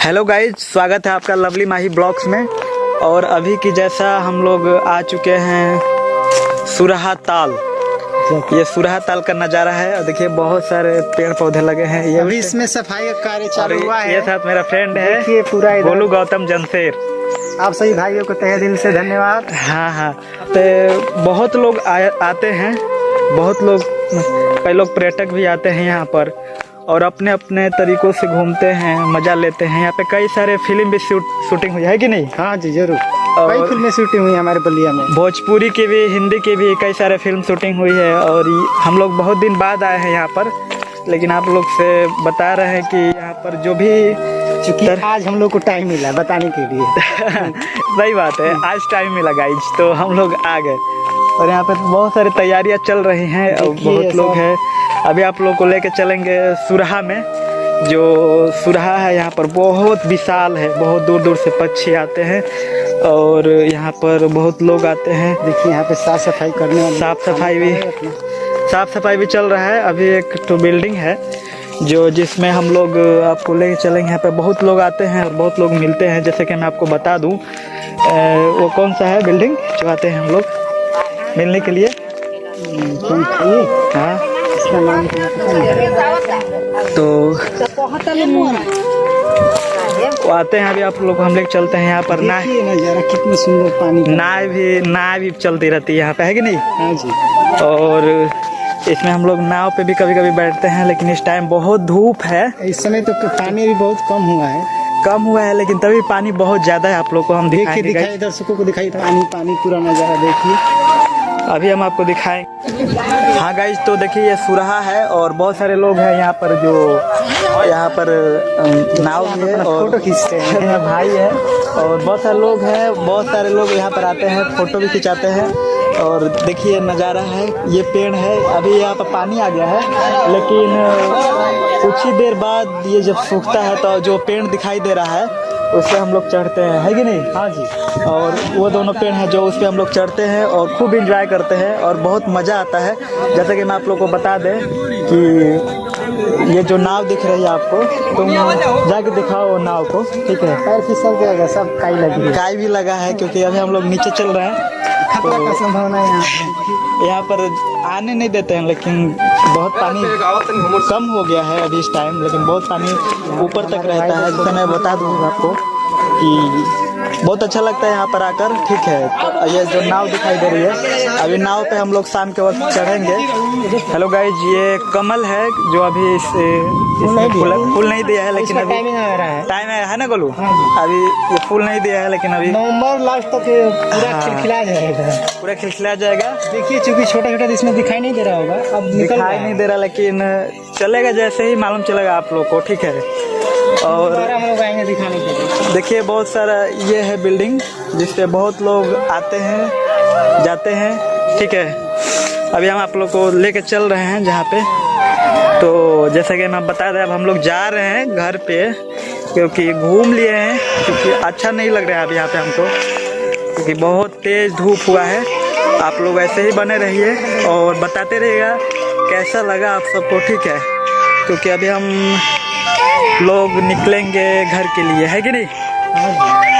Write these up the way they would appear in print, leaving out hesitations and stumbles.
Hello guys, स्वागत है आपका लवली माही ब्लॉग्स में। और अभी की जैसा हम लोग आ चुके हैं सुरहा ताल। ये सुरहा ताल का नज़ारा है और देखिए बहुत सारे पेड़ पौधे लगे हैं। ये अभी इसमें सफाई का कार्य चालू हुआ है। ये साथ मेरा फ्रेंड है पूरा गोलू गौतम जनसेर। आप सभी भाइयों को तहे दिल से धन्यवाद। हाँ, तो बहुत लोग आते हैं, बहुत लोग, कई लोग पर्यटक भी आते हैं यहाँ पर और अपने अपने तरीकों से घूमते हैं, मजा लेते हैं। यहाँ पे कई सारे फिल्म भी शूटिंग हुई है कि नहीं? हाँ जी जरूर, कई फिल्में शूटिंग हुई है हमारे बलिया में। भोजपुरी की भी, हिंदी की भी कई सारे फिल्म शूटिंग हुई है। और हम लोग बहुत दिन बाद आए हैं यहाँ पर, लेकिन आप लोग से बता रहे हैं कि यहाँ पर जो भी, चूँकि आज हम लोग को टाइम मिला बताने के लिए सही बात है, आज टाइम मिला गाइज, तो हम लोग आ गए। और यहाँ पे बहुत सारी तैयारियाँ चल रही हैं और बहुत लोग हैं। अभी आप लोग को लेके चलेंगे सुरहा में। जो सुरहा है यहाँ पर बहुत विशाल है, बहुत दूर दूर से पक्षी आते हैं और यहाँ पर बहुत लोग आते हैं। देखिए यहाँ पे साफ सफाई करने वाले, साफ सफाई भी चल रहा है। अभी एक तो बिल्डिंग है जिसमें हम लोग आपको लेके चलेंगे। यहाँ पे बहुत लोग आते हैं और बहुत लोग मिलते हैं। जैसे कि मैं आपको बता दूं, वो कौन सा है बिल्डिंग जो आते हैं हम लोग मिलने के लिए? हाँ, इसका नाम तो वो आते हैं। अभी आप लोग हम लोग चलते हैं यहाँ पर। नजारा कितना सुंदर, पानी, नाव भी चलती रहती है यहाँ पे, है कि नहीं? हाँ जी। और इसमें हम लोग नाव पे भी कभी कभी बैठते हैं, लेकिन इस टाइम बहुत धूप है। इस समय तो पानी भी बहुत कम हुआ है, लेकिन तभी पानी बहुत ज्यादा है। आप लोग को हम दिखाई, दर्शकों को दिखाई पानी पूरा नजारा देखिए। अभी हम आपको दिखाएं। हाँ गाइज, तो देखिए ये सुरहा है और बहुत सारे लोग हैं यहाँ पर जो यहाँ पर नाव भी है और फोटो खींचते हैं। भाई है और बहुत सारे लोग हैं। बहुत सारे लोग यहाँ पर आते हैं, फोटो भी खिंचाते हैं। और देखिए नज़ारा है, ये पेड़ है। अभी यहाँ पर पानी आ गया है, लेकिन कुछ ही देर बाद ये जब सूखता है तो जो पेड़ दिखाई दे रहा है उससे हम लोग चढ़ते हैं, है कि नहीं? हाँ जी। और वो दोनों पेड़ हैं जो उस पर हम लोग चढ़ते हैं और खूब एंजॉय करते हैं और बहुत मज़ा आता है। जैसे कि मैं आप लोग को बता दें कि ये जो नाव दिख रही है आपको, तुम जाके दिखाओ वो नाव को, ठीक है? पैर फिसल जाएगा, सब काई भी लगा है क्योंकि अभी हम लोग नीचे चल रहे हैं। खतरा का संभावना है यहाँ पर आने नहीं देते हैं, लेकिन बहुत पानी कम हो गया है अभी इस टाइम, लेकिन बहुत पानी ऊपर तक रहता है। जैसे मैं बता दूँ आपको कि बहुत अच्छा लगता है यहाँ पर आकर, ठीक है? तो ये जो नाव दिखाई दे रही है, अभी नाव पे हम लोग शाम के वक्त चढ़ेंगे। हेलो गाइज, ये कमल है जो अभी फूल नहीं दिया है, लेकिन अभी टाइम है ना गोलू? अभी ये फूल नहीं दिया है, लेकिन अभी नवंबर लास्ट तक पूरा खिलखिला जाएगा। देखिए चूंकि छोटा छोटा इसमें दिखाई नहीं दे रहा होगा, अब दिखाई नहीं दे रहा, लेकिन चलेगा जैसे ही मालूम चलेगा आप लोग को, ठीक है? और हम लोग आएंगे दिखाने के लिए। देखिए बहुत सारा ये है बिल्डिंग जिसपे बहुत लोग आते हैं जाते हैं, ठीक है? अभी हम आप लोग को लेके चल रहे हैं जहाँ पे। तो जैसा कि मैं बता दें, अब हम लोग जा रहे हैं घर पे क्योंकि घूम लिए हैं, क्योंकि अच्छा नहीं लग रहा है अभी यहाँ पे हमको, क्योंकि बहुत तेज़ धूप हुआ है। आप लोग ऐसे ही बने रहिए और बताते रहिएगा कैसा लगा आप सबको, ठीक है? क्योंकि अभी हम लोग निकलेंगे घर के लिए, है कि नहीं?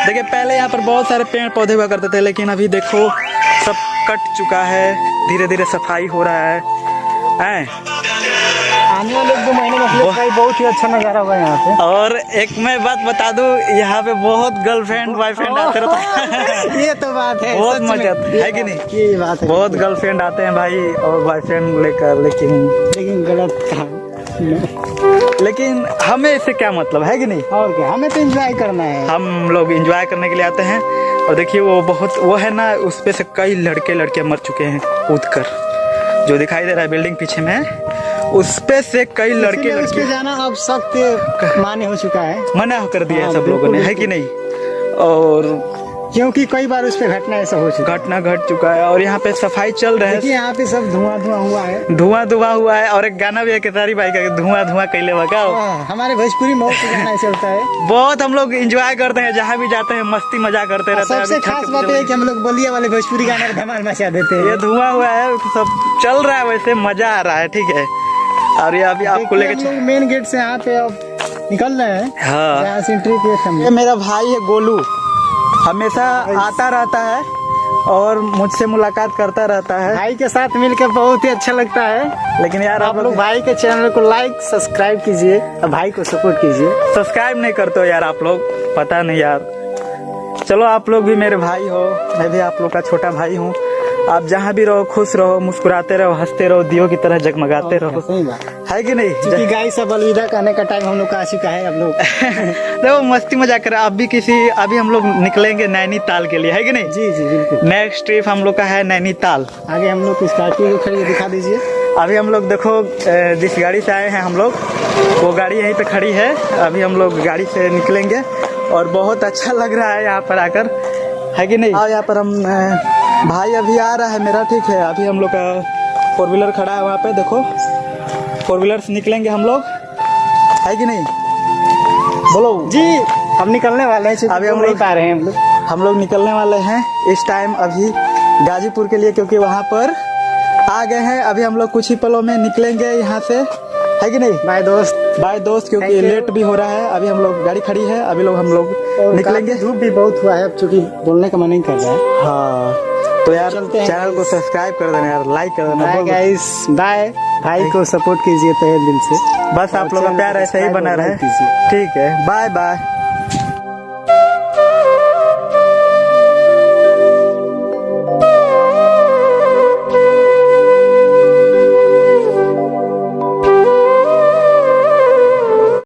देखिए पहले यहाँ पर बहुत सारे पेड़ पौधे हुआ करते थे, लेकिन अभी देखो सब कट चुका है, धीरे धीरे सफाई हो रहा है। आने वाले 2 महीने में बहुत ही अच्छा नज़ारा होगा यहाँ पे। और एक मैं बात बता दूं, यहाँ पे बहुत गर्लफ्रेंड बॉयफ्रेंड आते रहते हैं। ये तो बात है, बहुत मजा है कि नहीं? ये बात है, बहुत गर्लफ्रेंड आते हैं भाई और बॉयफ्रेंड लेकर, लेकिन गलत था। लेकिन हमें इससे क्या मतलब, है कि नहीं? और क्या, हमें तो एंजॉय करना है। हम लोग एंजॉय करने के लिए आते हैं। और देखिए वो है ना, उस पे से कई लड़के मर चुके हैं कूद कर, जो दिखाई दे रहा है बिल्डिंग पीछे में, उस पे से कई लड़के जाना अब सख्त मान्य हो चुका है, मना कर दिया है सब लोगों ने, है कि नहीं? और क्योंकि कई बार उस पे घटना ऐसा हो चुका, घटना घट चुका है और यहाँ पे सफाई चल रहा है। यहाँ पे सब धुआं हुआ है। और एक गाना भी है केसारी भाई का, धुआं कैले बका। हमारे भोजपुरी में गाना ऐसे होता है। बहुत हम लोग एंजॉय करते हैं, जहाँ भी जाते हैं मस्ती मजा करते रहते हैं। सबसे खास बात है कि हम लोग बलिया वाले भोजपुरी गाना धमाल मचा देते हैं। ये धुआं हुआ है, सब चल रहा है, वैसे मजा आ रहा है, ठीक है? और ये अभी आपको लेके मेन गेट से यहाँ पे अब निकल रहे हैं। हाँ। यहाँ से एंट्री गेट हम। ये मेरा भाई है गोलू, हमेशा आता रहता है और मुझसे मुलाकात करता रहता है। भाई के साथ मिलकर बहुत ही अच्छा लगता है। लेकिन यार आप लोग भाई के चैनल को लाइक सब्सक्राइब कीजिए और भाई को सपोर्ट कीजिए। सब्सक्राइब नहीं करते हो यार आप लोग, पता नहीं यार। चलो आप लोग भी मेरे भाई हो, मैं भी आप लोग का छोटा भाई हूँ। आप जहाँ भी रहो खुश रहो, मुस्कुराते रहो, हंसते रहो, दियो की तरह जगमगाते रहो, सही बात है कि नहीं? क्योंकि गाइस अब अलविदा कहने का टाइम हम लोग का आ चुका है। अब लोग देखो मस्ती मजाक कर, अभी हम लोग निकलेंगे नैनीताल के लिए, है कि नहीं? जी जी बिल्कुल। नेक्स्ट ट्रिप हम लोग का है नैनीताल। आगे हम लोग स्कॉर्पियो को खड़ी दिखा दीजिए। अभी हम लोग देखो जिस गाड़ी से आए हैं हम लोग, वो गाड़ी यहीं पे खड़ी है। अभी हम लोग गाड़ी से निकलेंगे और बहुत अच्छा लग रहा है यहाँ पर आकर, है कि नहीं? यहाँ पर हम भाई अभी आ रहा है मेरा, ठीक है। अभी हम लोग का 4 व्हीलर खड़ा है वहाँ पे, देखो 4 व्हीलर से निकलेंगे हम लोग, है कि नहीं? बोलो जी। हम निकलने वाले हैं, अभी हम नहीं लोग पा रहे हैं। हम लोग निकलने वाले हैं इस टाइम अभी गाजीपुर के लिए, क्योंकि वहाँ पर आ गए हैं। अभी हम लोग कुछ ही पलों में निकलेंगे यहाँ से, है कि नहीं? बाय दोस्त। बाय दोस्त, क्योंकि Thank you. लेट भी हो रहा है। अभी हम लोग गाड़ी खड़ी है, अभी लोग हम लोग निकलेंगे। धूप भी बहुत हुआ है, अब चूंकि बोलने का मन नहीं कर रहा है। हाँ तो यार चलते हैं चैनल को सब्सक्राइब कर देना यार, लाइक कर देना। Bye guys, bye. भाई को सपोर्ट कीजिए तहे दिल से। बस आप लोग का प्यार ऐसे ही बना रहे, कीजिए। ठीक है? Bye bye.